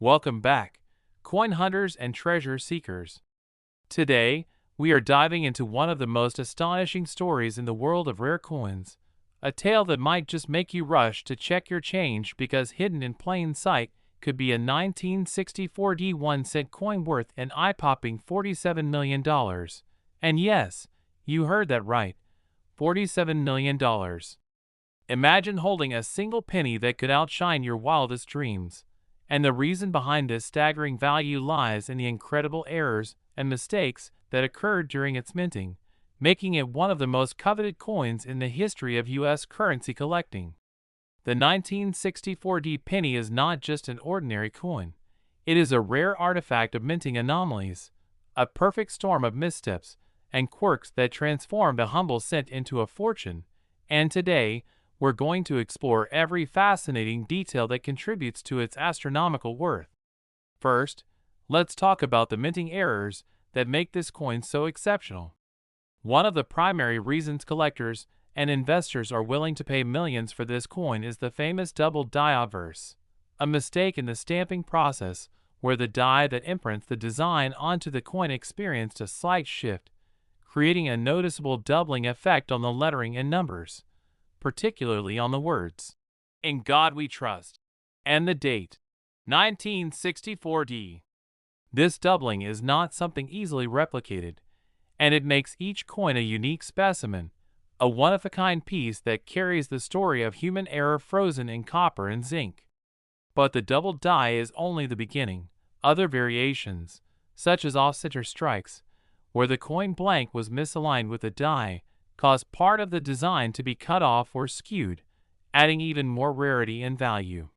Welcome back, coin hunters and treasure seekers. Today, we are diving into one of the most astonishing stories in the world of rare coins, a tale that might just make you rush to check your change because hidden in plain sight could be a 1964 D1 cent coin worth an eye-popping $47 million. And yes, you heard that right, $47 million. Imagine holding a single penny that could outshine your wildest dreams. And the reason behind this staggering value lies in the incredible errors and mistakes that occurred during its minting, making it one of the most coveted coins in the history of U.S. currency collecting. The 1964 D penny is not just an ordinary coin. It is a rare artifact of minting anomalies, a perfect storm of missteps and quirks that transformed a humble cent into a fortune. And today, we're going to explore every fascinating detail that contributes to its astronomical worth. First, let's talk about the minting errors that make this coin so exceptional. One of the primary reasons collectors and investors are willing to pay millions for this coin is the famous double die obverse, a mistake in the stamping process where the die that imprints the design onto the coin experienced a slight shift, creating a noticeable doubling effect on the lettering and numbers, particularly on the words, "In God We Trust," and the date, 1964 D. This doubling is not something easily replicated, and it makes each coin a unique specimen, a one-of-a-kind piece that carries the story of human error frozen in copper and zinc. But the double die is only the beginning. Other variations, such as off-center strikes, where the coin blank was misaligned with the die, cause part of the design to be cut off or skewed, adding even more rarity and value.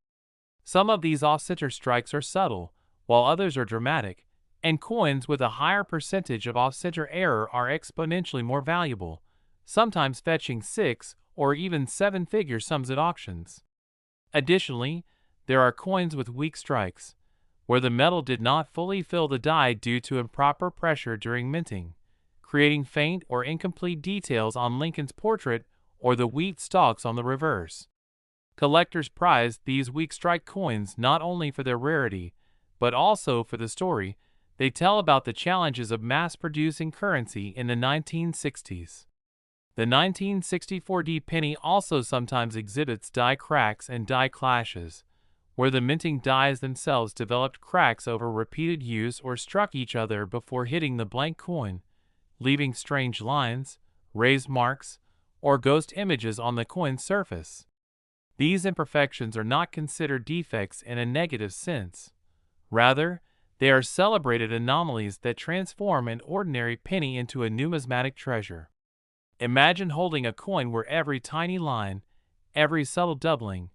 Some of these off-center strikes are subtle, while others are dramatic, and coins with a higher percentage of off-center error are exponentially more valuable, sometimes fetching 6 or even 7-figure sums at auctions. Additionally, there are coins with weak strikes, where the metal did not fully fill the die due to improper pressure during minting, creating faint or incomplete details on Lincoln's portrait or the wheat stalks on the reverse. Collectors prize these weak strike coins not only for their rarity, but also for the story they tell about the challenges of mass-producing currency in the 1960s. The 1964 D penny also sometimes exhibits die cracks and die clashes, where the minting dies themselves developed cracks over repeated use or struck each other before hitting the blank coin, leaving strange lines, raised marks, or ghost images on the coin's surface. These imperfections are not considered defects in a negative sense. Rather, they are celebrated anomalies that transform an ordinary penny into a numismatic treasure. Imagine holding a coin where every tiny line, every subtle doubling,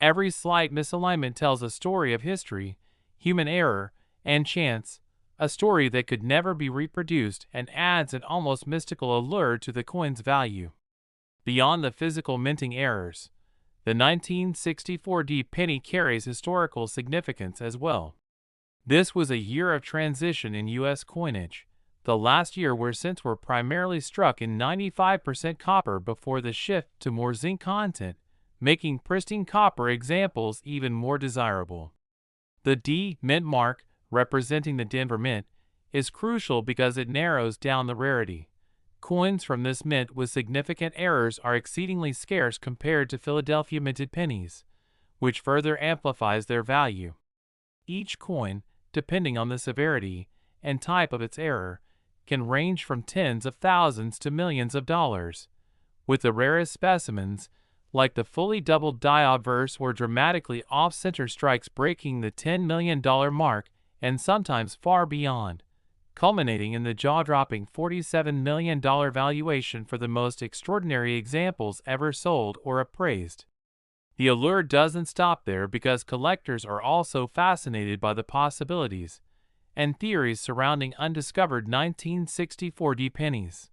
every slight misalignment tells a story of history, human error, and chance, a story that could never be reproduced and adds an almost mystical allure to the coin's value. Beyond the physical minting errors, the 1964 D penny carries historical significance as well. This was a year of transition in U.S. coinage, the last year where cents were primarily struck in 95% copper before the shift to more zinc content, making pristine copper examples even more desirable. The D mint mark, representing the Denver Mint, is crucial because it narrows down the rarity. Coins from this mint with significant errors are exceedingly scarce compared to Philadelphia minted pennies, which further amplifies their value. Each coin, depending on the severity and type of its error, can range from tens of thousands to millions of dollars, with the rarest specimens, like the fully doubled die obverse or dramatically off-center strikes breaking the $10 million mark and sometimes far beyond, culminating in the jaw-dropping $47 million valuation for the most extraordinary examples ever sold or appraised. The allure doesn't stop there because collectors are also fascinated by the possibilities and theories surrounding undiscovered 1964 D pennies.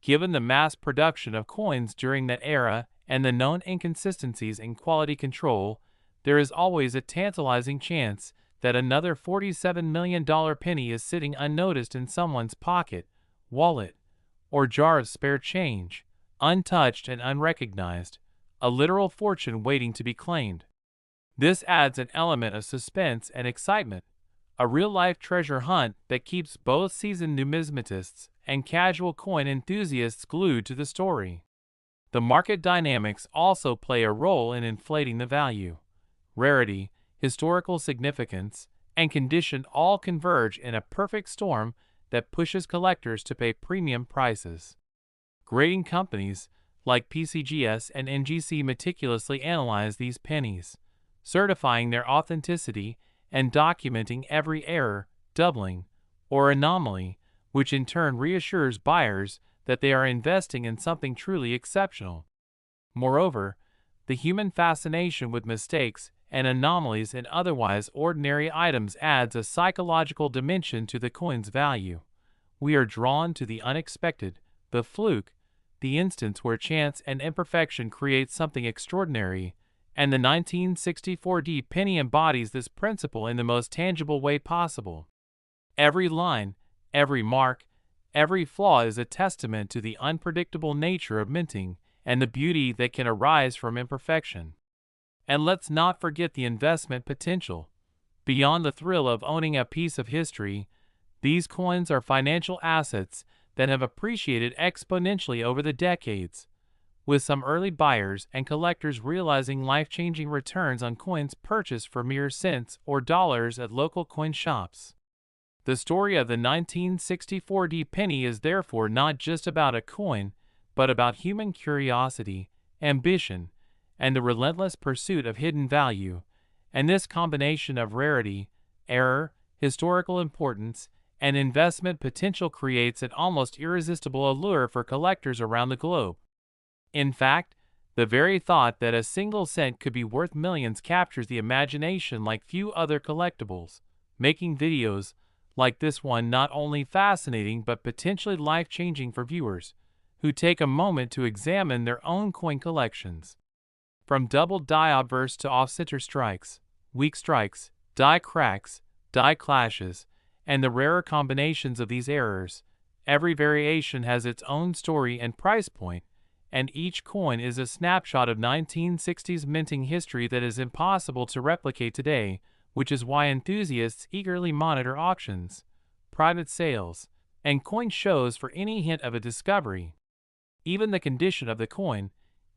Given the mass production of coins during that era and the known inconsistencies in quality control, there is always a tantalizing chance that another $47 million penny is sitting unnoticed in someone's pocket, wallet, or jar of spare change, untouched and unrecognized, a literal fortune waiting to be claimed. This adds an element of suspense and excitement, a real-life treasure hunt that keeps both seasoned numismatists and casual coin enthusiasts glued to the story. The market dynamics also play a role in inflating the value. Rarity, historical significance, and condition all converge in a perfect storm that pushes collectors to pay premium prices. Grading companies like PCGS and NGC meticulously analyze these pennies, certifying their authenticity and documenting every error, doubling, or anomaly, which in turn reassures buyers that they are investing in something truly exceptional. Moreover, the human fascination with mistakes and anomalies in otherwise ordinary items adds a psychological dimension to the coin's value. We are drawn to the unexpected, the fluke, the instance where chance and imperfection create something extraordinary, and the 1964D penny embodies this principle in the most tangible way possible. Every line, every mark, every flaw is a testament to the unpredictable nature of minting and the beauty that can arise from imperfection. And let's not forget the investment potential. Beyond the thrill of owning a piece of history, these coins are financial assets that have appreciated exponentially over the decades, with some early buyers and collectors realizing life-changing returns on coins purchased for mere cents or dollars at local coin shops. The story of the 1964D penny is therefore not just about a coin, but about human curiosity, ambition, and the relentless pursuit of hidden value, and this combination of rarity, error, historical importance, and investment potential creates an almost irresistible allure for collectors around the globe. In fact, the very thought that a single cent could be worth millions captures the imagination like few other collectibles, making videos like this one not only fascinating but potentially life-changing for viewers who take a moment to examine their own coin collections. From double die obverse to off-center strikes, weak strikes, die cracks, die clashes, and the rarer combinations of these errors, every variation has its own story and price point, and each coin is a snapshot of 1960s minting history that is impossible to replicate today, which is why enthusiasts eagerly monitor auctions, private sales, and coin shows for any hint of a discovery. Even the condition of the coin,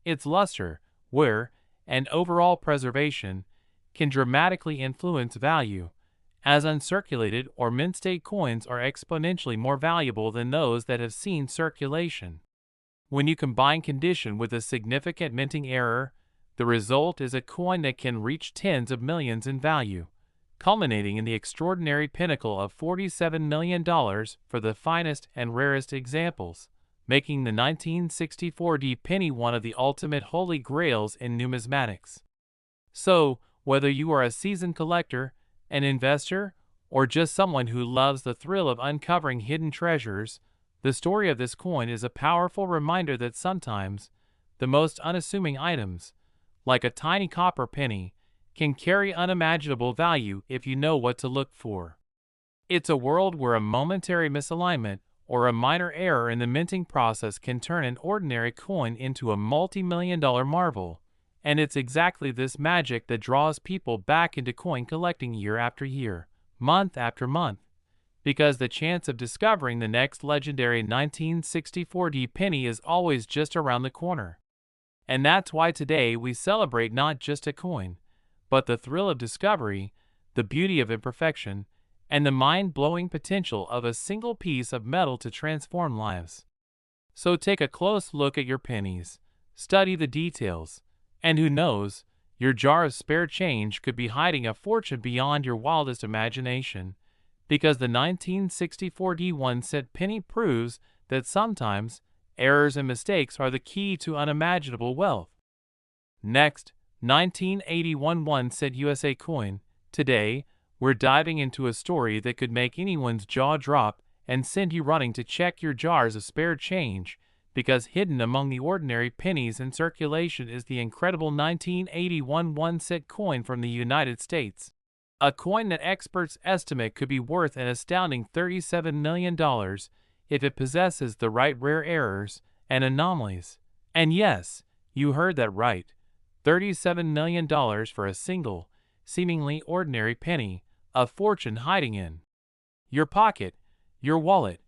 its luster, wear, and overall preservation can dramatically influence value, as uncirculated or mint-state coins are exponentially more valuable than those that have seen circulation. When you combine condition with a significant minting error, the result is a coin that can reach tens of millions in value, culminating in the extraordinary pinnacle of $47 million for the finest and rarest examples, making the 1964D penny one of the ultimate holy grails in numismatics. So, whether you are a seasoned collector, an investor, or just someone who loves the thrill of uncovering hidden treasures, the story of this coin is a powerful reminder that sometimes the most unassuming items, like a tiny copper penny, can carry unimaginable value if you know what to look for. It's a world where a momentary misalignment or a minor error in the minting process can turn an ordinary coin into a multi-million-dollar marvel, and it's exactly this magic that draws people back into coin collecting year after year, month after month, because the chance of discovering the next legendary 1964D penny is always just around the corner. And that's why today we celebrate not just a coin, but the thrill of discovery, the beauty of imperfection, and the mind-blowing potential of a single piece of metal to transform lives. So take a close look at your pennies, study the details, and who knows, your jar of spare change could be hiding a fortune beyond your wildest imagination, because the 1964D 1-cent penny proves that sometimes errors and mistakes are the key to unimaginable wealth. Next, 1981 1-cent USA coin. Today, we're diving into a story that could make anyone's jaw drop and send you running to check your jars of spare change, because hidden among the ordinary pennies in circulation is the incredible 1981 1-cent coin from the United States. A coin that experts estimate could be worth an astounding $37 million if it possesses the right rare errors and anomalies. And yes, you heard that right. $37 million for a single, seemingly ordinary penny, a fortune hiding in your pocket, your wallet,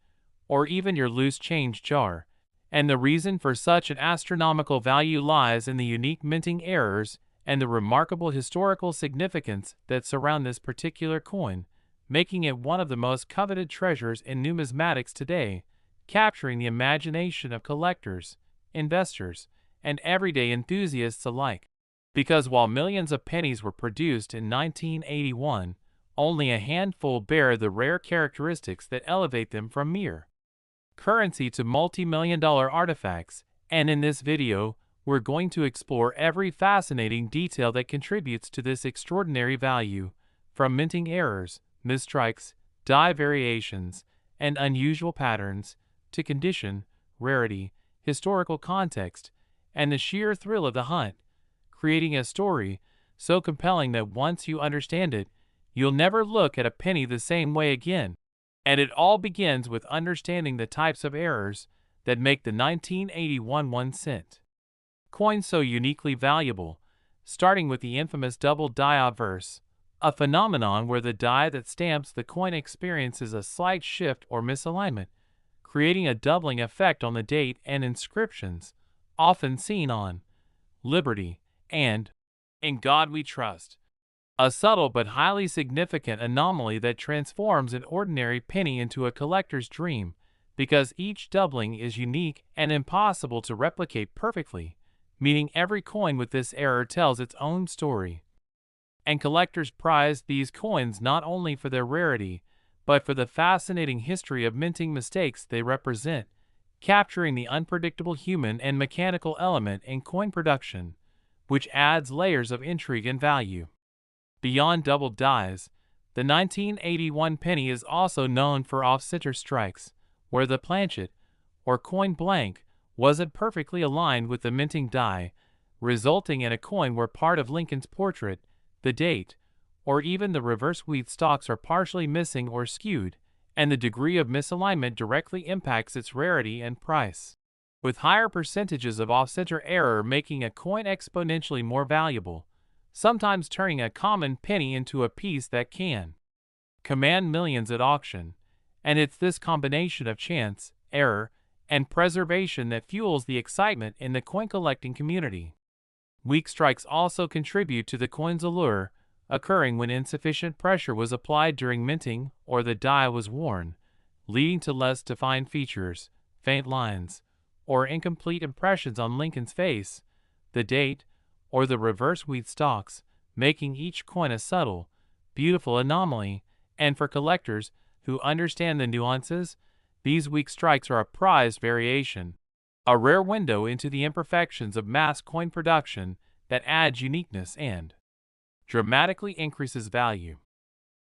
or even your loose change jar. And the reason for such an astronomical value lies in the unique minting errors and the remarkable historical significance that surround this particular coin, making it one of the most coveted treasures in numismatics today, capturing the imagination of collectors, investors, and everyday enthusiasts alike. Because while millions of pennies were produced in 1981, only a handful bear the rare characteristics that elevate them from mere currency to multi-million-dollar artifacts, and in this video, we're going to explore every fascinating detail that contributes to this extraordinary value, from minting errors, misstrikes, die variations, and unusual patterns, to condition, rarity, historical context, and the sheer thrill of the hunt, creating a story so compelling that once you understand it, you'll never look at a penny the same way again. And it all begins with understanding the types of errors that make the 1981 1-cent coin so uniquely valuable, starting with the infamous double die obverse, a phenomenon where the die that stamps the coin experiences a slight shift or misalignment, creating a doubling effect on the date and inscriptions, often seen on Liberty and In God We Trust. A subtle but highly significant anomaly that transforms an ordinary penny into a collector's dream, because each doubling is unique and impossible to replicate perfectly, meaning every coin with this error tells its own story. And collectors prize these coins not only for their rarity, but for the fascinating history of minting mistakes they represent, capturing the unpredictable human and mechanical element in coin production, which adds layers of intrigue and value. Beyond double dies, the 1981 penny is also known for off-center strikes, where the planchet, or coin blank, wasn't perfectly aligned with the minting die, resulting in a coin where part of Lincoln's portrait, the date, or even the reverse wheat stalks are partially missing or skewed, and the degree of misalignment directly impacts its rarity and price, with higher percentages of off-center error making a coin exponentially more valuable, sometimes turning a common penny into a piece that can command millions at auction. And it's this combination of chance, error, and preservation that fuels the excitement in the coin collecting community. Weak strikes also contribute to the coin's allure, occurring when insufficient pressure was applied during minting or the die was worn, leading to less defined features, faint lines, or incomplete impressions on Lincoln's face, the date, or the reverse wheat stalks, making each coin a subtle, beautiful anomaly. And for collectors who understand the nuances, these weak strikes are a prized variation, a rare window into the imperfections of mass coin production that adds uniqueness and dramatically increases value.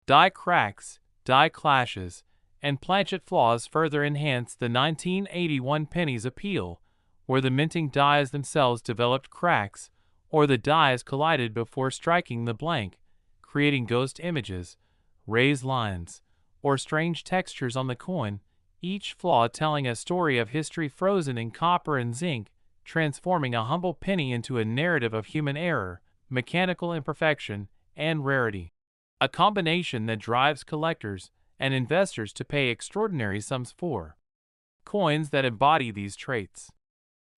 Die cracks, die clashes, and planchet flaws further enhance the 1981 penny's appeal, where the minting dies themselves developed cracks, or the dies collided before striking the blank, creating ghost images, raised lines, or strange textures on the coin, each flaw telling a story of history frozen in copper and zinc, transforming a humble penny into a narrative of human error, mechanical imperfection, and rarity. A combination that drives collectors and investors to pay extraordinary sums for coins that embody these traits.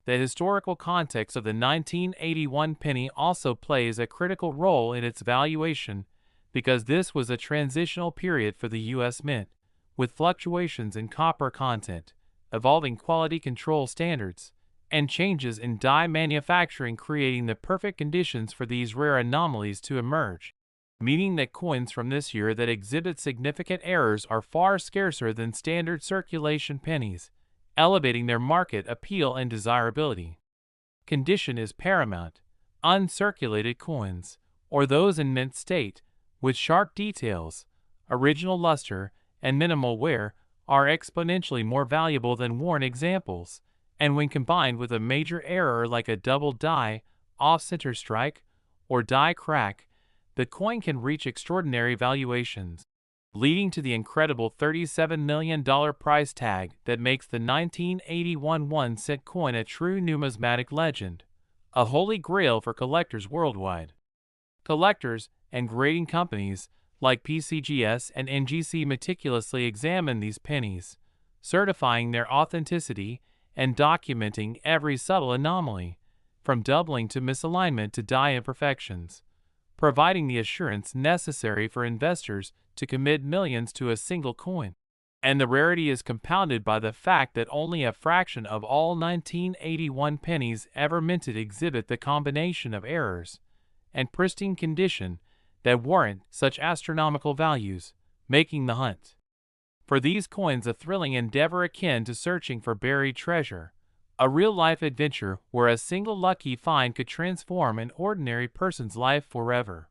The historical context of the 1981 penny also plays a critical role in its valuation, because this was a transitional period for the U.S. Mint, with fluctuations in copper content, evolving quality control standards, and changes in die manufacturing creating the perfect conditions for these rare anomalies to emerge, meaning that coins from this year that exhibit significant errors are far scarcer than standard circulation pennies, elevating their market appeal and desirability. Condition is paramount. Uncirculated coins, or those in mint state, with sharp details, original luster, and minimal wear, are exponentially more valuable than worn examples, and when combined with a major error like a double die, off-center strike, or die crack, the coin can reach extraordinary valuations, leading to the incredible $37 million price tag that makes the 1981 1-cent coin a true numismatic legend, a holy grail for collectors worldwide. Collectors and grading companies like PCGS and NGC meticulously examine these pennies, certifying their authenticity and documenting every subtle anomaly, from doubling to misalignment to die imperfections, providing the assurance necessary for investors to commit millions to a single coin. And the rarity is compounded by the fact that only a fraction of all 1981 pennies ever minted exhibit the combination of errors and pristine condition that warrant such astronomical values, making the hunt for these coins a thrilling endeavor akin to searching for buried treasure, a real-life adventure where a single lucky find could transform an ordinary person's life forever.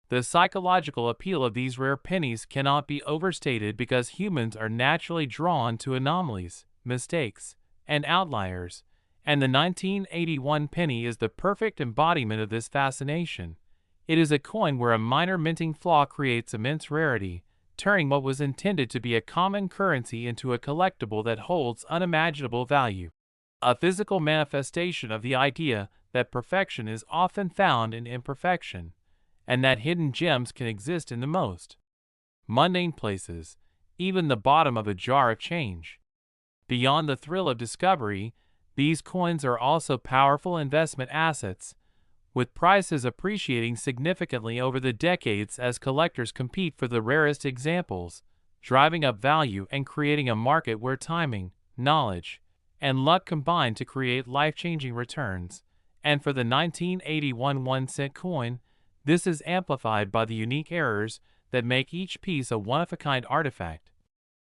The psychological appeal of these rare pennies cannot be overstated because humans are naturally drawn to anomalies, mistakes, and outliers, and the 1981 penny is the perfect embodiment of this fascination. It is a coin where a minor minting flaw creates immense rarity, turning what was intended to be a common currency into a collectible that holds unimaginable value. A physical manifestation of the idea that perfection is often found in imperfection, and that hidden gems can exist in the most mundane places, even the bottom of a jar of change. Beyond the thrill of discovery, these coins are also powerful investment assets, with prices appreciating significantly over the decades as collectors compete for the rarest examples, driving up value and creating a market where timing, knowledge, and luck combine to create life-changing returns. And for the 1981 1-cent coin, this is amplified by the unique errors that make each piece a one-of-a-kind artifact,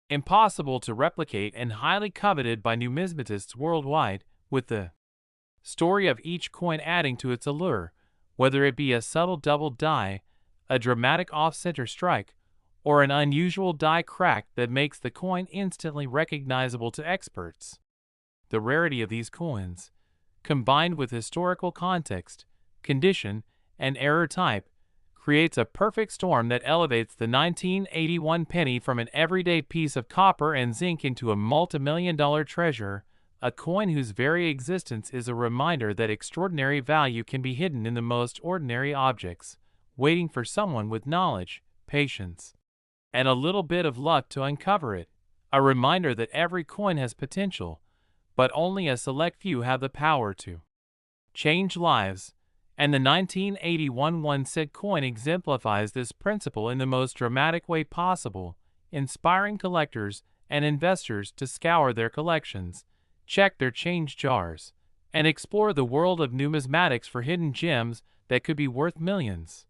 impossible to replicate and highly coveted by numismatists worldwide, with the story of each coin adding to its allure, whether it be a subtle double die, a dramatic off-center strike, or an unusual die crack that makes the coin instantly recognizable to experts. The rarity of these coins, combined with historical context, condition, and error type, creates a perfect storm that elevates the 1981 penny from an everyday piece of copper and zinc into a multi-million-dollar treasure, a coin whose very existence is a reminder that extraordinary value can be hidden in the most ordinary objects, waiting for someone with knowledge, patience, and a little bit of luck to uncover it. A reminder that every coin has potential, but only a select few have the power to change lives. And the 1981 1-cent coin exemplifies this principle in the most dramatic way possible, inspiring collectors and investors to scour their collections, check their change jars, and explore the world of numismatics for hidden gems that could be worth millions.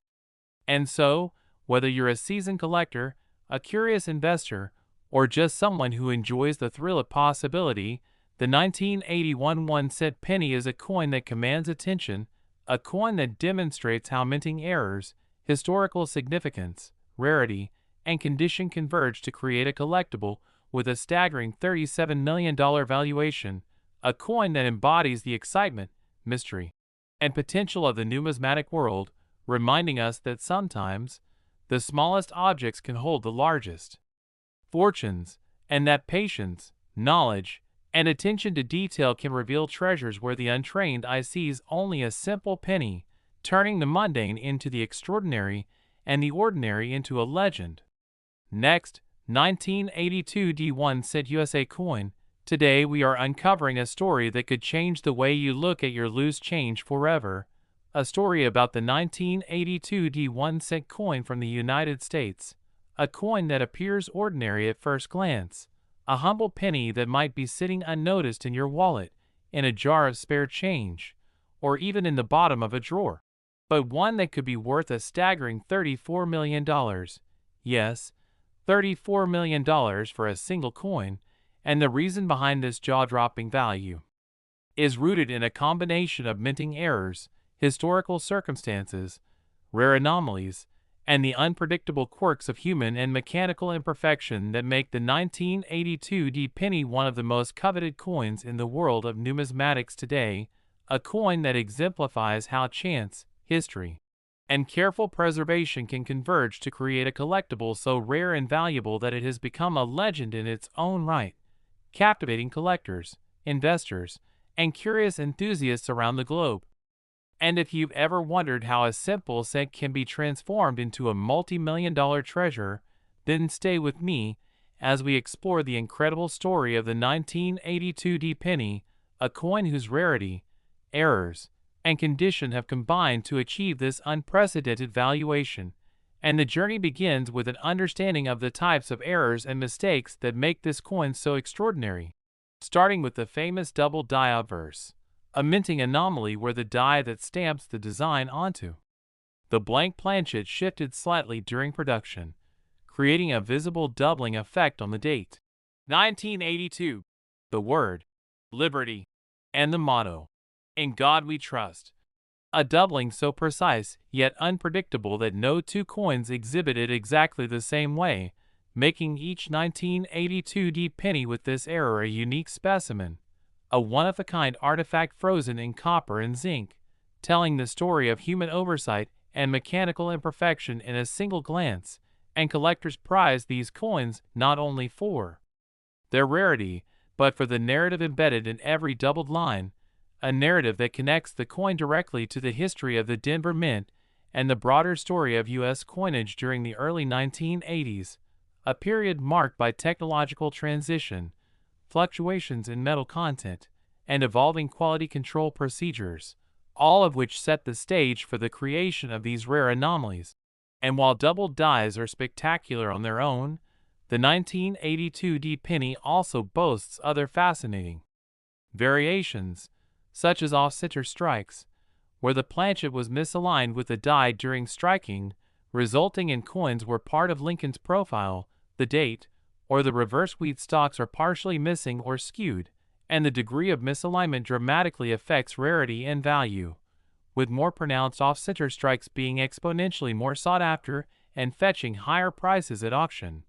And so, whether you're a seasoned collector, a curious investor, or just someone who enjoys the thrill of possibility, the 1981 1-cent penny is a coin that commands attention, a coin that demonstrates how minting errors, historical significance, rarity, and condition converge to create a collectible with a staggering $37 million valuation, a coin that embodies the excitement, mystery, and potential of the numismatic world, reminding us that sometimes the smallest objects can hold the largest fortunes, and that patience, knowledge, and attention to detail can reveal treasures where the untrained eye sees only a simple penny, turning the mundane into the extraordinary and the ordinary into a legend. Next, 1982 D1-cent USA coin. Today we are uncovering a story that could change the way you look at your loose change forever. A story about the 1982 D1-cent coin from the United States. A coin that appears ordinary at first glance. A humble penny that might be sitting unnoticed in your wallet, in a jar of spare change, or even in the bottom of a drawer. But one that could be worth a staggering $34 million. Yes, $34 million for a single coin, and the reason behind this jaw-dropping value is rooted in a combination of minting errors, historical circumstances, rare anomalies, and the unpredictable quirks of human and mechanical imperfection that make the 1982 D penny one of the most coveted coins in the world of numismatics today, a coin that exemplifies how chance, history, and careful preservation can converge to create a collectible so rare and valuable that it has become a legend in its own right, captivating collectors, investors, and curious enthusiasts around the globe. And if you've ever wondered how a simple cent can be transformed into a multi-million-dollar treasure, then stay with me as we explore the incredible story of the 1982 D penny, a coin whose rarity, errors, and condition have combined to achieve this unprecedented valuation. And the journey begins with an understanding of the types of errors and mistakes that make this coin so extraordinary. Starting with the famous double die obverse, a minting anomaly where the die that stamps the design onto the blank planchet shifted slightly during production, creating a visible doubling effect on the date. 1982. The word, liberty, and the motto, "In God We Trust." A doubling so precise yet unpredictable that no two coins exhibited exactly the same way, making each 1982 D penny with this error a unique specimen, a one-of-a-kind artifact frozen in copper and zinc, telling the story of human oversight and mechanical imperfection in a single glance. And collectors prize these coins not only for their rarity, but for the narrative embedded in every doubled line, a narrative that connects the coin directly to the history of the Denver Mint and the broader story of U.S. coinage during the early 1980s, a period marked by technological transition, fluctuations in metal content, and evolving quality control procedures, all of which set the stage for the creation of these rare anomalies. And while doubled dies are spectacular on their own, the 1982 D penny also boasts other fascinating variations, such as off-center strikes, where the planchet was misaligned with the die during striking, resulting in coins where part of Lincoln's profile, the date, or the reverse wheat stalks are partially missing or skewed, and the degree of misalignment dramatically affects rarity and value, with more pronounced off-center strikes being exponentially more sought after and fetching higher prices at auction,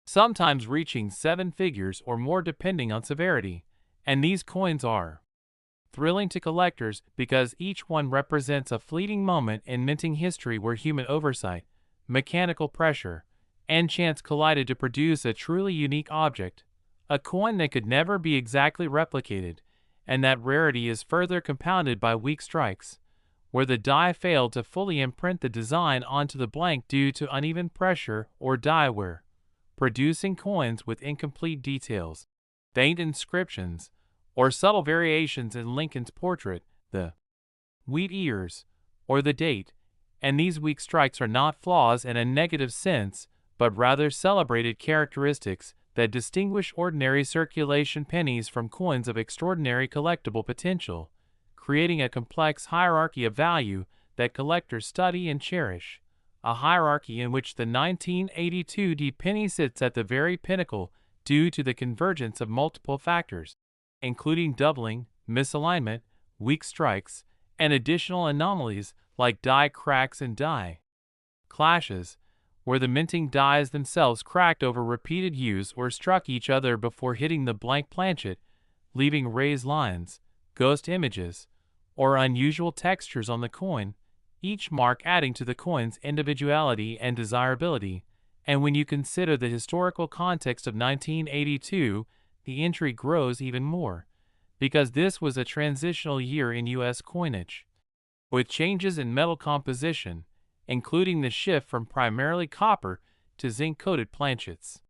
sometimes reaching seven figures or more depending on severity. And these coins are thrilling to collectors because each one represents a fleeting moment in minting history where human oversight, mechanical pressure, and chance collided to produce a truly unique object, a coin that could never be exactly replicated. And that rarity is further compounded by weak strikes, where the die failed to fully imprint the design onto the blank due to uneven pressure or die wear, producing coins with incomplete details, faint inscriptions, or subtle variations in Lincoln's portrait, the wheat ears, or the date. And these weak strikes are not flaws in a negative sense, but rather celebrated characteristics that distinguish ordinary circulation pennies from coins of extraordinary collectible potential, creating a complex hierarchy of value that collectors study and cherish, a hierarchy in which the 1982 D penny sits at the very pinnacle due to the convergence of multiple factors, including doubling, misalignment, weak strikes, and additional anomalies like die cracks and die clashes, where the minting dies themselves cracked over repeated use or struck each other before hitting the blank planchet, leaving raised lines, ghost images, or unusual textures on the coin, each mark adding to the coin's individuality and desirability. And when you consider the historical context of 1982, the intrigue grows even more, because this was a transitional year in U.S. coinage, with changes in metal composition, including the shift from primarily copper to zinc-coated planchets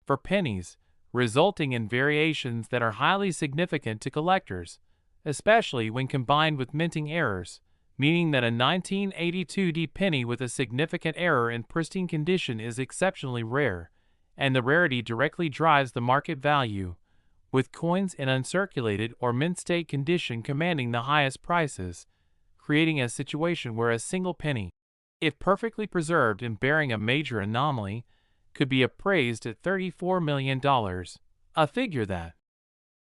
for pennies, resulting in variations that are highly significant to collectors, especially when combined with minting errors, meaning that a 1982 D penny with a significant error in pristine condition is exceptionally rare, and the rarity directly drives the market value, with coins in uncirculated or mint state condition commanding the highest prices, creating a situation where a single penny, if perfectly preserved and bearing a major anomaly, could be appraised at $34 million, a figure that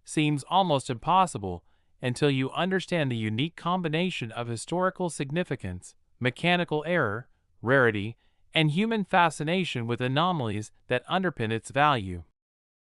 seems almost impossible until you understand the unique combination of historical significance, mechanical error, rarity, and human fascination with anomalies that underpin its value.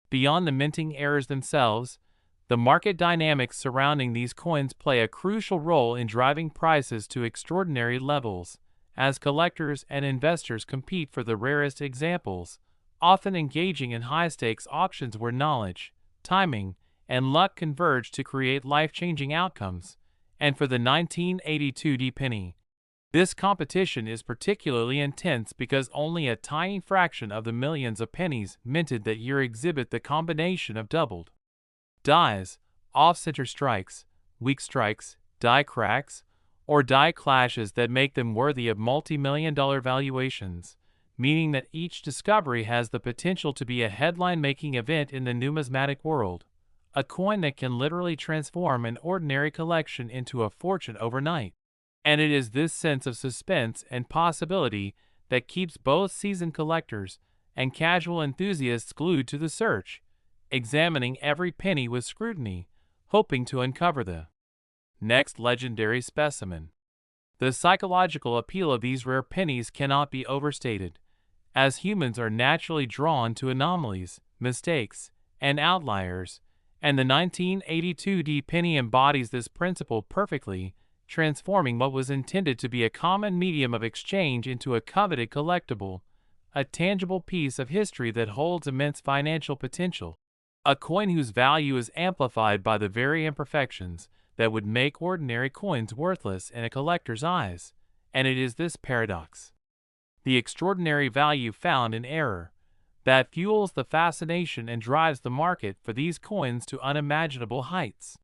Beyond the minting errors themselves, the market dynamics surrounding these coins play a crucial role in driving prices to extraordinary levels, as collectors and investors compete for the rarest examples, often engaging in high-stakes auctions where knowledge, timing, and luck converge to create life-changing outcomes. and for the 1982 penny. This competition is particularly intense because only a tiny fraction of the millions of pennies minted that year exhibit the combination of doubled dies, off-center strikes, weak strikes, die cracks, or die clashes that make them worthy of multi-million-dollar valuations, meaning that each discovery has the potential to be a headline-making event in the numismatic world, a coin that can literally transform an ordinary collection into a fortune overnight. And it is this sense of suspense and possibility that keeps both seasoned collectors and casual enthusiasts glued to the search, examining every penny with scrutiny, hoping to uncover the next legendary specimen. The psychological appeal of these rare pennies cannot be overstated, as humans are naturally drawn to anomalies, mistakes, and outliers, and the 1982 penny embodies this principle perfectly, transforming what was intended to be a common medium of exchange into a coveted collectible, a tangible piece of history that holds immense financial potential, a coin whose value is amplified by the very imperfections that would make ordinary coins worthless in a collector's eyes. And it is this paradox, the extraordinary value found in error, that fuels the fascination and drives the market for these coins to unimaginable heights.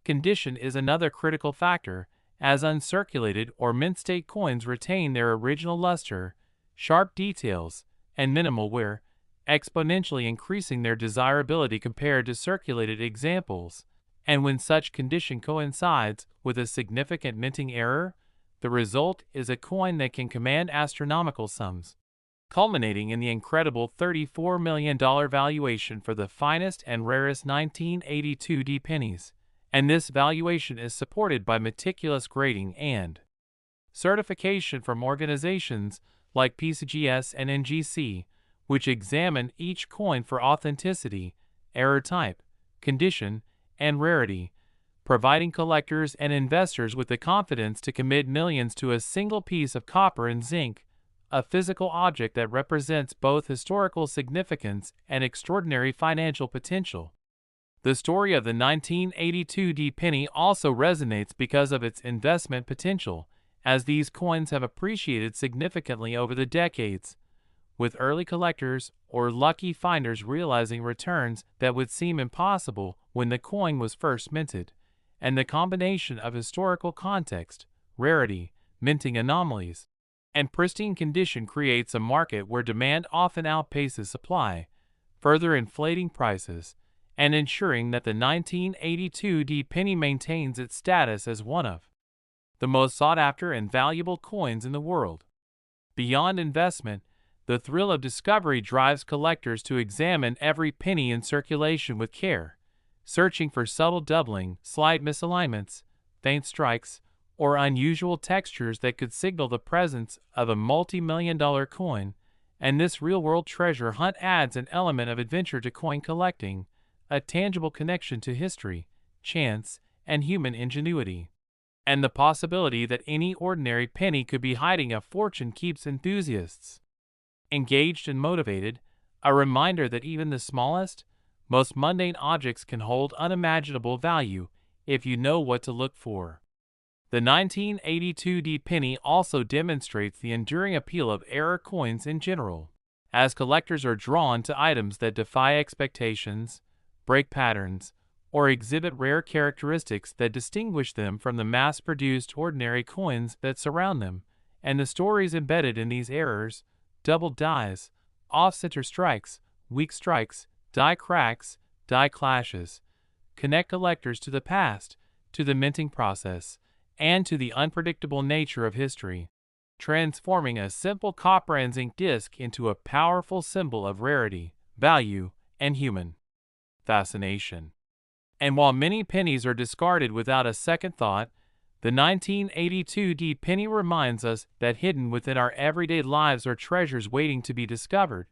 Condition is another critical factor, as uncirculated or mint-state coins retain their original luster, sharp details, and minimal wear, exponentially increasing their desirability compared to circulated examples. And when such condition coincides with a significant minting error, the result is a coin that can command astronomical sums, culminating in the incredible $34 million valuation for the finest and rarest 1982 pennies. And this valuation is supported by meticulous grading and certification from organizations like PCGS and NGC, which examine each coin for authenticity, error type, condition, and rarity, providing collectors and investors with the confidence to commit millions to a single piece of copper and zinc, a physical object that represents both historical significance and extraordinary financial potential. The story of the 1982 penny also resonates because of its investment potential, as these coins have appreciated significantly over the decades, with early collectors or lucky finders realizing returns that would seem impossible when the coin was first minted. And the combination of historical context, rarity, minting anomalies, and pristine condition creates a market where demand often outpaces supply, further inflating prices and ensuring that the 1982 penny maintains its status as one of the most sought-after and valuable coins in the world. Beyond investment, the thrill of discovery drives collectors to examine every penny in circulation with care, searching for subtle doubling, slight misalignments, faint strikes, or unusual textures that could signal the presence of a multi-million-dollar coin. And this real-world treasure hunt adds an element of adventure to coin collecting, a tangible connection to history, chance, and human ingenuity. And the possibility that any ordinary penny could be hiding a fortune keeps enthusiasts engaged and motivated, a reminder that even the smallest, most mundane objects can hold unimaginable value if you know what to look for. The 1982 penny also demonstrates the enduring appeal of error coins in general, as collectors are drawn to items that defy expectations, break patterns, or exhibit rare characteristics that distinguish them from the mass-produced ordinary coins that surround them. And the stories embedded in these errors, doubled dies, off-center strikes, weak strikes, die cracks, die clashes, connect collectors to the past, to the minting process, and to the unpredictable nature of history, transforming a simple copper and zinc disc into a powerful symbol of rarity, value, and human fascination. And while many pennies are discarded without a second thought, the 1982 penny reminds us that hidden within our everyday lives are treasures waiting to be discovered,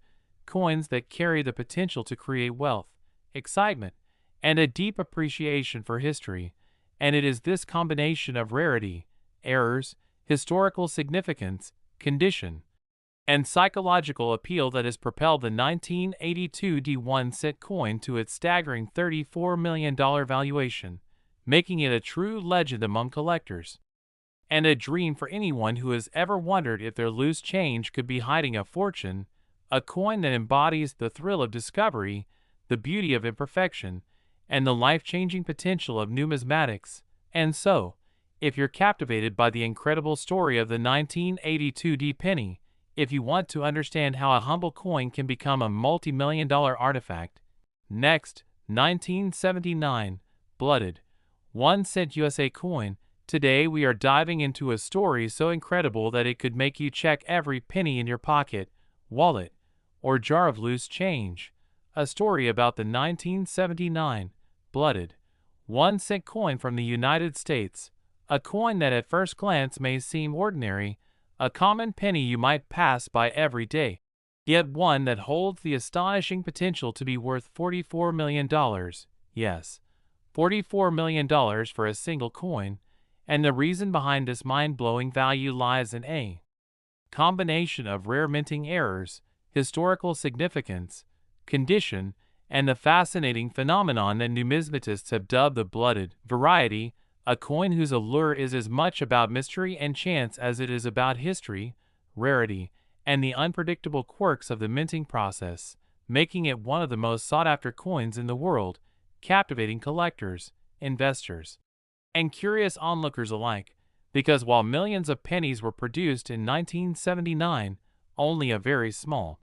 coins that carry the potential to create wealth, excitement, and a deep appreciation for history. And it is this combination of rarity, errors, historical significance, condition, and psychological appeal that has propelled the 1982 1-cent coin to its staggering $34 million valuation, making it a true legend among collectors. And a dream for anyone who has ever wondered if their loose change could be hiding a fortune, a coin that embodies the thrill of discovery, the beauty of imperfection, and the life-changing potential of numismatics. And so, if you're captivated by the incredible story of the 1982 D penny, if you want to understand how a humble coin can become a multi-million-dollar artifact. Next, 1979, blooded, 1-cent USA coin. Today we are diving into a story so incredible that it could make you check every penny in your pocket, wallet, or jar of loose change. A story about the 1979, blooded, 1-cent coin from the United States. A coin that at first glance may seem ordinary, a common penny you might pass by every day, yet one that holds the astonishing potential to be worth $44 million. Yes, $44 million for a single coin, and the reason behind this mind-blowing value lies in a combination of rare minting errors, historical significance, condition, and the fascinating phenomenon that numismatists have dubbed the blooded variety, a coin whose allure is as much about mystery and chance as it is about history, rarity, and the unpredictable quirks of the minting process, making it one of the most sought-after coins in the world, captivating collectors, investors, and curious onlookers alike, because while millions of pennies were produced in 1979, only a very small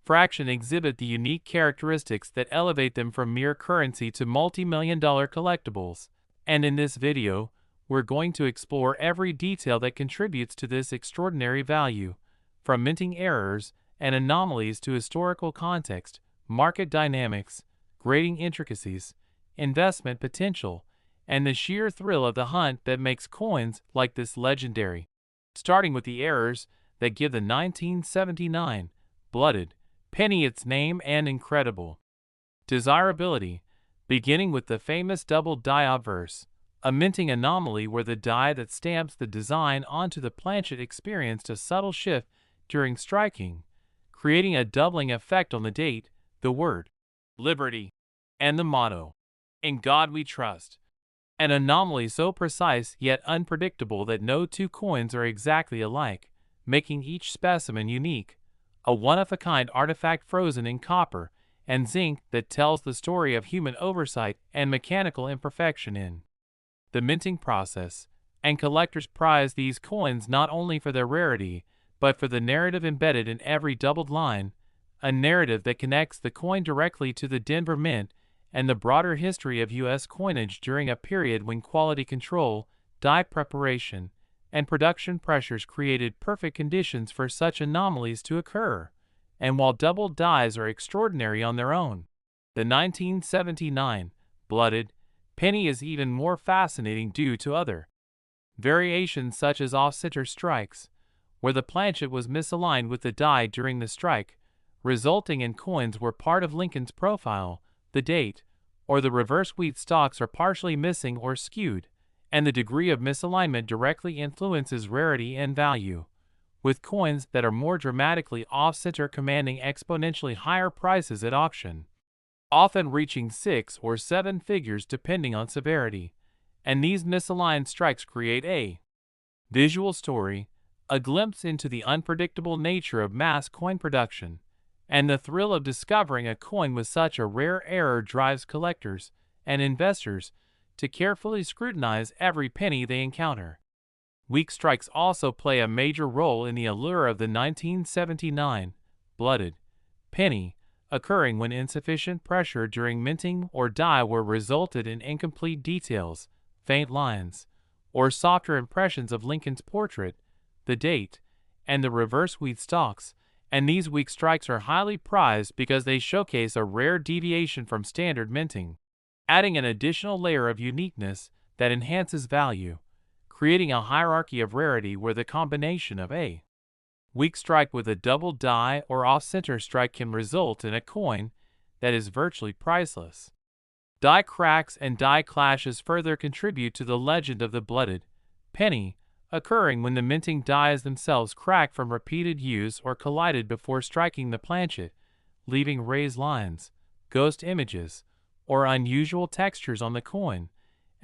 fraction exhibit the unique characteristics that elevate them from mere currency to multi-million-dollar collectibles. And in this video, we're going to explore every detail that contributes to this extraordinary value, from minting errors and anomalies to historical context, market dynamics, grading intricacies, investment potential, and the sheer thrill of the hunt that makes coins like this legendary. Starting with the errors that give the 1979 blooded penny its name and incredible desirability, beginning with the famous double die obverse, a minting anomaly where the die that stamps the design onto the planchet experienced a subtle shift during striking, creating a doubling effect on the date, the word liberty, and the motto, "In God We Trust." An anomaly so precise yet unpredictable that no two coins are exactly alike, making each specimen unique, a one-of-a-kind artifact frozen in copper and zinc that tells the story of human oversight and mechanical imperfection in the minting process, and collectors prize these coins not only for their rarity, but for the narrative embedded in every doubled line, a narrative that connects the coin directly to the Denver Mint and the broader history of U.S. coinage during a period when quality control, die preparation, and production pressures created perfect conditions for such anomalies to occur. And while double dies are extraordinary on their own, the 1979 blooded penny is even more fascinating due to other variations such as off-center strikes, where the planchet was misaligned with the die during the strike, resulting in coins where part of Lincoln's profile, the date, or the reverse wheat stalks are partially missing or skewed, and the degree of misalignment directly influences rarity and value, with coins that are more dramatically off-center commanding exponentially higher prices at auction, often reaching 6 or 7 figures depending on severity. And these misaligned strikes create a visual story, a glimpse into the unpredictable nature of mass coin production, and the thrill of discovering a coin with such a rare error drives collectors and investors to carefully scrutinize every penny they encounter. Weak strikes also play a major role in the allure of the 1979 blooded penny, occurring when insufficient pressure during minting or die were resulted in incomplete details, faint lines, or softer impressions of Lincoln's portrait, the date, and the reverse wheat stalks, and these weak strikes are highly prized because they showcase a rare deviation from standard minting, adding an additional layer of uniqueness that enhances value, creating a hierarchy of rarity where the combination of a weak strike with a double die or off-center strike can result in a coin that is virtually priceless. Die cracks and die clashes further contribute to the legend of the blooded penny, occurring when the minting dies themselves crack from repeated use or collided before striking the planchet, leaving raised lines, ghost images, or unusual textures on the coin,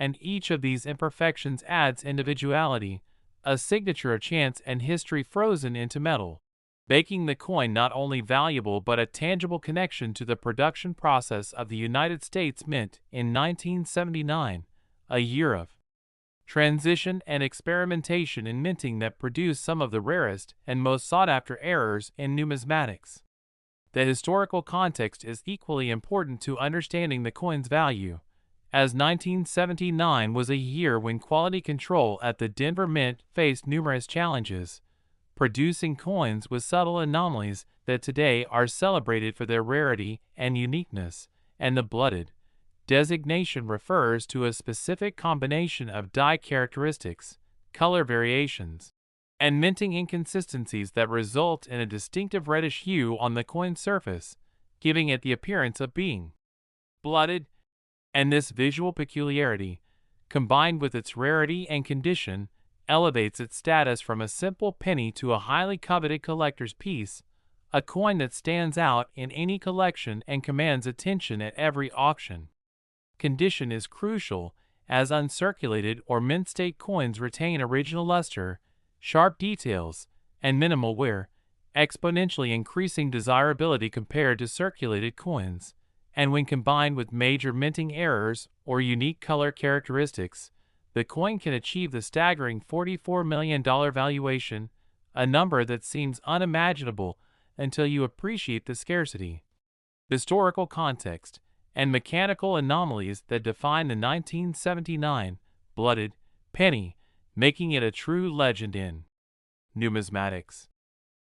and each of these imperfections adds individuality, a signature of chance and history frozen into metal, making the coin not only valuable but a tangible connection to the production process of the United States Mint in 1979, a year of transition and experimentation in minting that produced some of the rarest and most sought-after errors in numismatics. The historical context is equally important to understanding the coin's value, as 1979 was a year when quality control at the Denver Mint faced numerous challenges, producing coins with subtle anomalies that today are celebrated for their rarity and uniqueness, and the blooded designation refers to a specific combination of die characteristics, color variations, and minting inconsistencies that result in a distinctive reddish hue on the coin surface, giving it the appearance of being blooded. And this visual peculiarity, combined with its rarity and condition, elevates its status from a simple penny to a highly coveted collector's piece, a coin that stands out in any collection and commands attention at every auction. Condition is crucial, as uncirculated or mint-state coins retain original luster, sharp details, and minimal wear, exponentially increasing desirability compared to circulated coins. And when combined with major minting errors or unique color characteristics, the coin can achieve the staggering $44 million valuation, a number that seems unimaginable until you appreciate the scarcity, historical context, and mechanical anomalies that define the 1979 blooded penny, making it a true legend in numismatics.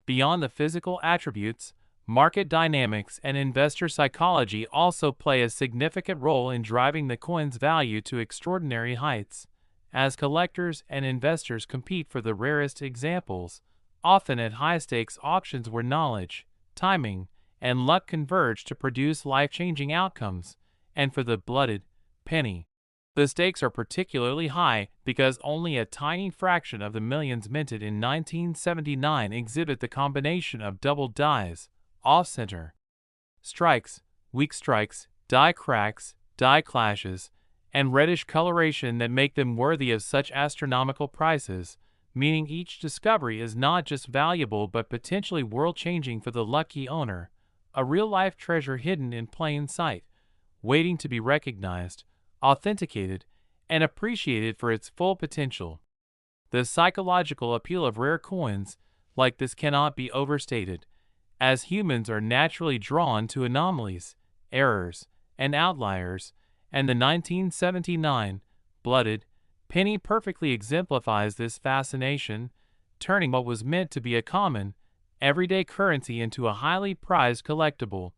Beyond the physical attributes, market dynamics and investor psychology also play a significant role in driving the coin's value to extraordinary heights, as collectors and investors compete for the rarest examples, often at high-stakes auctions where knowledge, timing, and luck converge to produce life-changing outcomes. And for the blooded penny, the stakes are particularly high because only a tiny fraction of the millions minted in 1979 exhibit the combination of double dies, off-center strikes, weak strikes, die cracks, die clashes, and reddish coloration that make them worthy of such astronomical prices, meaning each discovery is not just valuable but potentially world-changing for the lucky owner, a real-life treasure hidden in plain sight, waiting to be recognized, authenticated, and appreciated for its full potential. The psychological appeal of rare coins like this cannot be overstated, as humans are naturally drawn to anomalies, errors, and outliers, and the 1979 blooded penny perfectly exemplifies this fascination, turning what was meant to be a common, everyday currency into a highly prized collectible,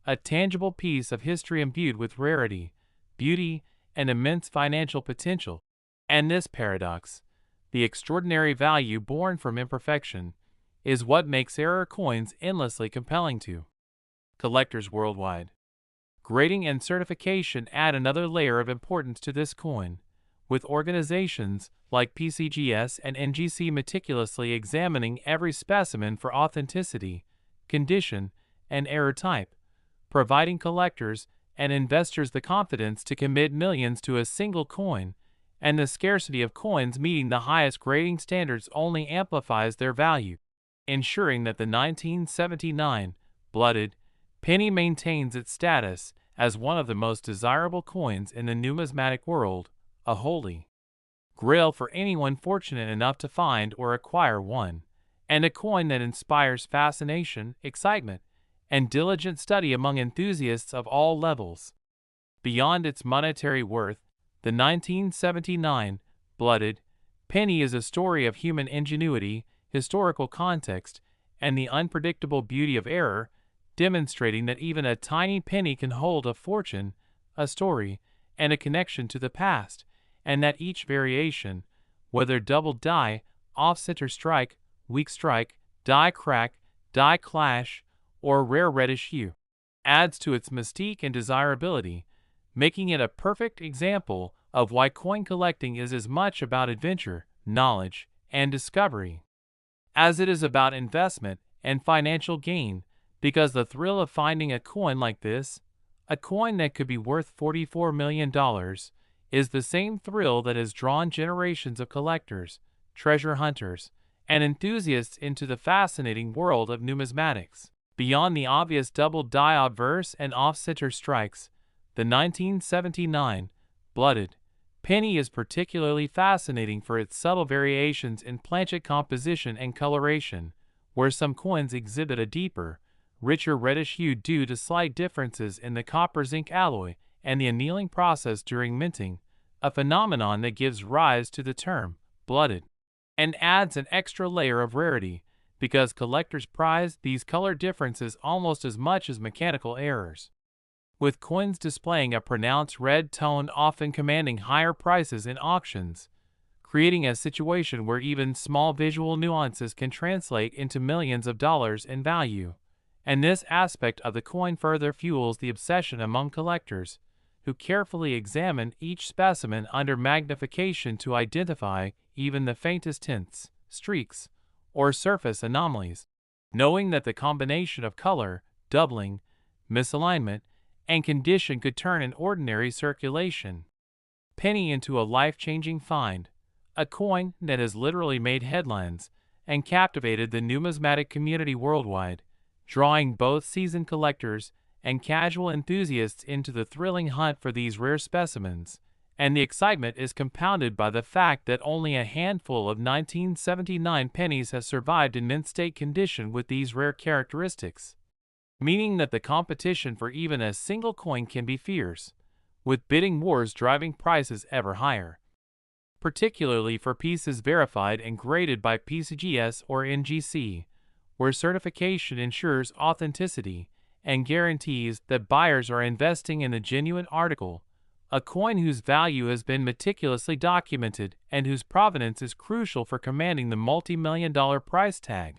a tangible piece of history imbued with rarity, beauty, and immense financial potential. And this paradox, the extraordinary value born from imperfection, is what makes rare coins endlessly compelling to collectors worldwide. Grading and certification add another layer of importance to this coin, with organizations like PCGS and NGC meticulously examining every specimen for authenticity, condition, and error type, providing collectors and investors the confidence to commit millions to a single coin, and the scarcity of coins meeting the highest grading standards only amplifies their value, ensuring that the 1979 blooded penny maintains its status as one of the most desirable coins in the numismatic world, a holy grail for anyone fortunate enough to find or acquire one, and a coin that inspires fascination, excitement, and diligent study among enthusiasts of all levels. Beyond its monetary worth, the 1979 blooded penny is a story of human ingenuity, historical context, and the unpredictable beauty of error, demonstrating that even a tiny penny can hold a fortune, a story, and a connection to the past, and that each variation, whether double die, off-center strike, weak strike, die crack, die clash, or rare reddish hue, adds to its mystique and desirability, making it a perfect example of why coin collecting is as much about adventure, knowledge, and discovery as it is about investment and financial gain, because the thrill of finding a coin like this, a coin that could be worth $44 million, is the same thrill that has drawn generations of collectors, treasure hunters, and enthusiasts into the fascinating world of numismatics. Beyond the obvious double die obverse and off-center strikes, the 1979 blooded penny is particularly fascinating for its subtle variations in planchet composition and coloration, where some coins exhibit a deeper, richer reddish hue due to slight differences in the copper-zinc alloy and the annealing process during minting, a phenomenon that gives rise to the term blooded, and adds an extra layer of rarity, because collectors prize these color differences almost as much as mechanical errors. With coins displaying a pronounced red tone often commanding higher prices in auctions, creating a situation where even small visual nuances can translate into millions of dollars in value. And this aspect of the coin further fuels the obsession among collectors, who carefully examine each specimen under magnification to identify even the faintest tints, streaks, or surface anomalies, knowing that the combination of color, doubling, misalignment, and condition could turn an ordinary circulation penny into a life-changing find, a coin that has literally made headlines and captivated the numismatic community worldwide, drawing both seasoned collectors and casual enthusiasts into the thrilling hunt for these rare specimens. And the excitement is compounded by the fact that only a handful of 1979 pennies has survived in mint state condition with these rare characteristics, meaning that the competition for even a single coin can be fierce, with bidding wars driving prices ever higher, particularly for pieces verified and graded by PCGS or NGC, where certification ensures authenticity and guarantees that buyers are investing in a genuine article, a coin whose value has been meticulously documented and whose provenance is crucial for commanding the multi-million-dollar price tag.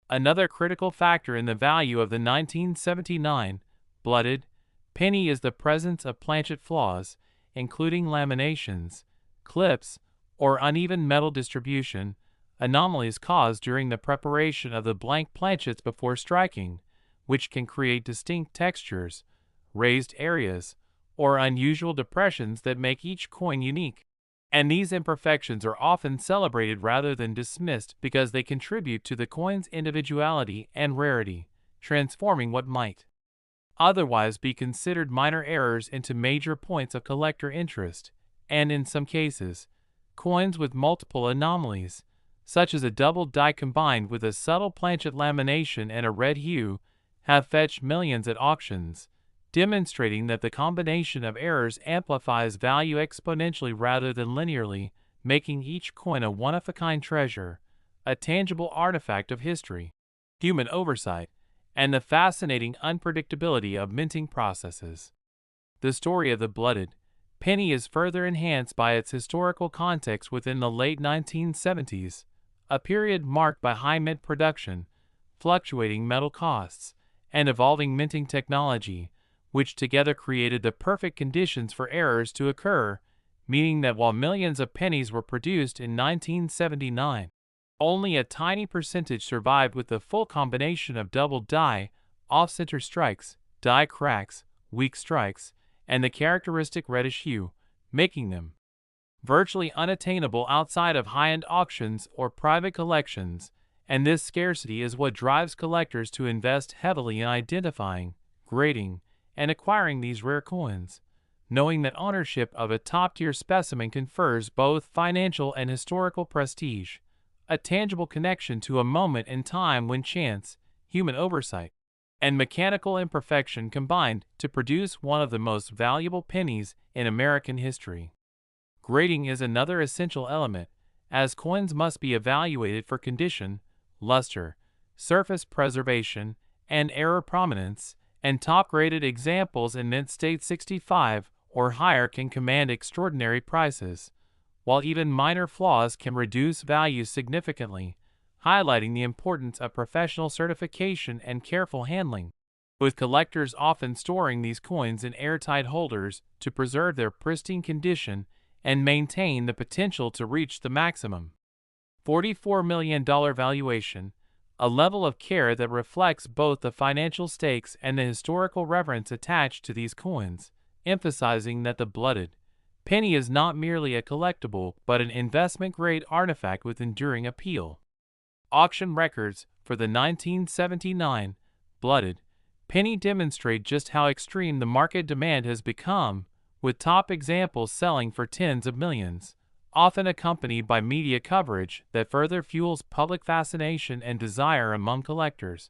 Another critical factor in the value of the 1979 blooded penny is the presence of planchet flaws, including laminations, clips, or uneven metal distribution, anomalies caused during the preparation of the blank planchets before striking, which can create distinct textures, raised areas, or unusual depressions that make each coin unique. And these imperfections are often celebrated rather than dismissed because they contribute to the coin's individuality and rarity, transforming what might otherwise be considered minor errors into major points of collector interest, and in some cases, coins with multiple anomalies, such as a double die combined with a subtle planchet lamination and a red hue, have fetched millions at auctions, demonstrating that the combination of errors amplifies value exponentially rather than linearly, making each coin a one-of-a-kind treasure, a tangible artifact of history, human oversight, and the fascinating unpredictability of minting processes. The story of the blooded penny is further enhanced by its historical context within the late 1970s, a period marked by high mint production, fluctuating metal costs, and evolving minting technology, which together created the perfect conditions for errors to occur, meaning that while millions of pennies were produced in 1979, only a tiny percentage survived with the full combination of double die, off-center strikes, die cracks, weak strikes, and the characteristic reddish hue, making them virtually unattainable outside of high-end auctions or private collections, and this scarcity is what drives collectors to invest heavily in identifying, grading, and acquiring these rare coins, knowing that ownership of a top-tier specimen confers both financial and historical prestige, a tangible connection to a moment in time when chance, human oversight, and mechanical imperfection combined to produce one of the most valuable pennies in American history. Grading is another essential element, as coins must be evaluated for condition, luster, surface preservation, and error prominence, and top-graded examples in mint state 65 or higher can command extraordinary prices, while even minor flaws can reduce value significantly, highlighting the importance of professional certification and careful handling, with collectors often storing these coins in airtight holders to preserve their pristine condition and maintain the potential to reach the maximum $44 million valuation, a level of care that reflects both the financial stakes and the historical reverence attached to these coins, emphasizing that the blooded Penny is not merely a collectible but an investment-grade artifact with enduring appeal. Auction records for the 1979 blooded penny demonstrate just how extreme the market demand has become, with top examples selling for tens of millions, often accompanied by media coverage that further fuels public fascination and desire among collectors,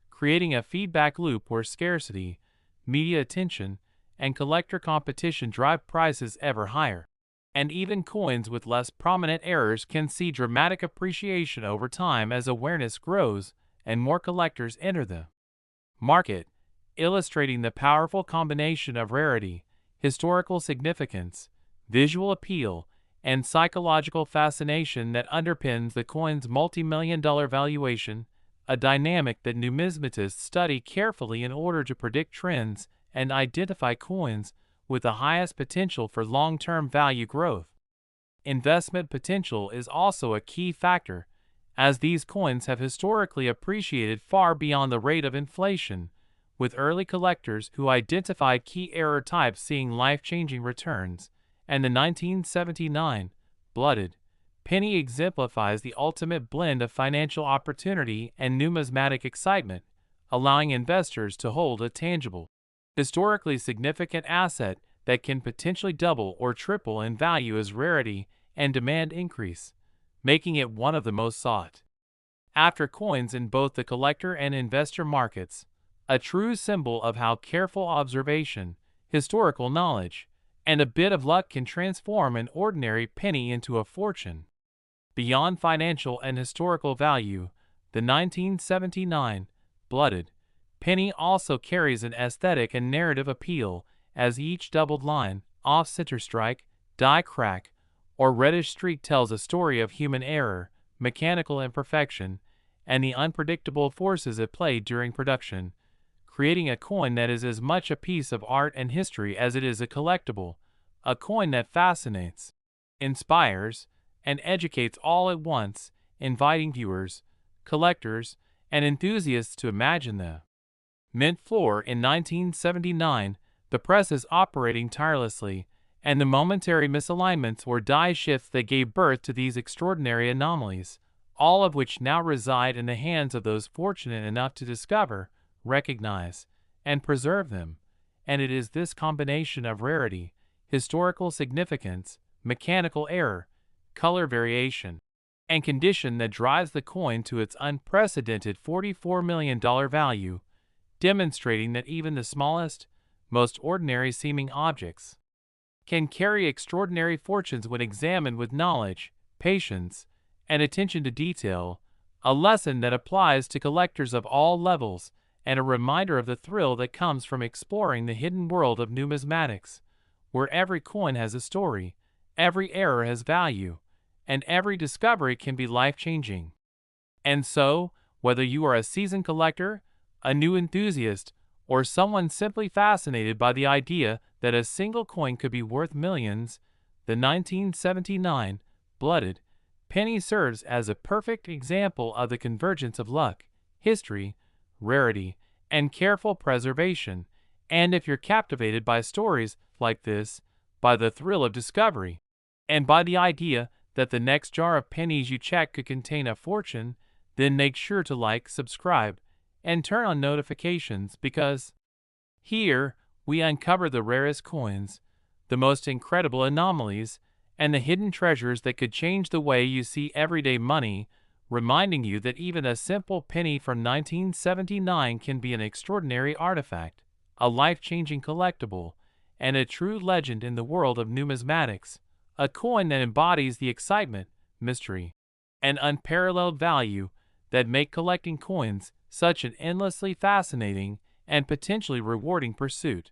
creating a feedback loop where scarcity, media attention, and collector competition drive prices ever higher. And even coins with less prominent errors can see dramatic appreciation over time as awareness grows and more collectors enter the market, illustrating the powerful combination of rarity, historical significance, visual appeal, and psychological fascination that underpins the coin's multi-million-dollar valuation, a dynamic that numismatists study carefully in order to predict trends and identify coins with the highest potential for long-term value growth. Investment potential is also a key factor, as these coins have historically appreciated far beyond the rate of inflation, with early collectors who identified key error types seeing life-changing returns, and the 1979 blooded penny exemplifies the ultimate blend of financial opportunity and numismatic excitement, allowing investors to hold a tangible, historically significant asset that can potentially double or triple in value as rarity and demand increase, making it one of the most sought after coins in both the collector and investor markets, a true symbol of how careful observation, historical knowledge, and a bit of luck can transform an ordinary penny into a fortune. Beyond financial and historical value, the 1979 blooded penny also carries an aesthetic and narrative appeal, as each doubled line, off-center strike, die crack, or reddish streak tells a story of human error, mechanical imperfection, and the unpredictable forces at play during production, creating a coin that is as much a piece of art and history as it is a collectible, a coin that fascinates, inspires, and educates all at once, inviting viewers, collectors, and enthusiasts to imagine the mint floor in 1979, the press is operating tirelessly, and the momentary misalignments or die shifts that gave birth to these extraordinary anomalies, all of which now reside in the hands of those fortunate enough to discover, recognize, and preserve them. And it is this combination of rarity, historical significance, mechanical error, color variation, and condition that drives the coin to its unprecedented $44 million value, demonstrating that even the smallest, most ordinary-seeming objects can carry extraordinary fortunes when examined with knowledge, patience, and attention to detail, a lesson that applies to collectors of all levels, and a reminder of the thrill that comes from exploring the hidden world of numismatics, where every coin has a story, every error has value, and every discovery can be life-changing. And so, whether you are a seasoned collector, a new enthusiast, or someone simply fascinated by the idea that a single coin could be worth millions, the 1979 blooded penny serves as a perfect example of the convergence of luck, history, rarity, and careful preservation. And if you're captivated by stories like this, by the thrill of discovery, and by the idea that the next jar of pennies you check could contain a fortune, then make sure to like, subscribe, and turn on notifications, because here we uncover the rarest coins, the most incredible anomalies, and the hidden treasures that could change the way you see everyday money, reminding you that even a simple penny from 1979 can be an extraordinary artifact, a life-changing collectible, and a true legend in the world of numismatics, a coin that embodies the excitement, mystery, and unparalleled value that make collecting coins such an endlessly fascinating and potentially rewarding pursuit.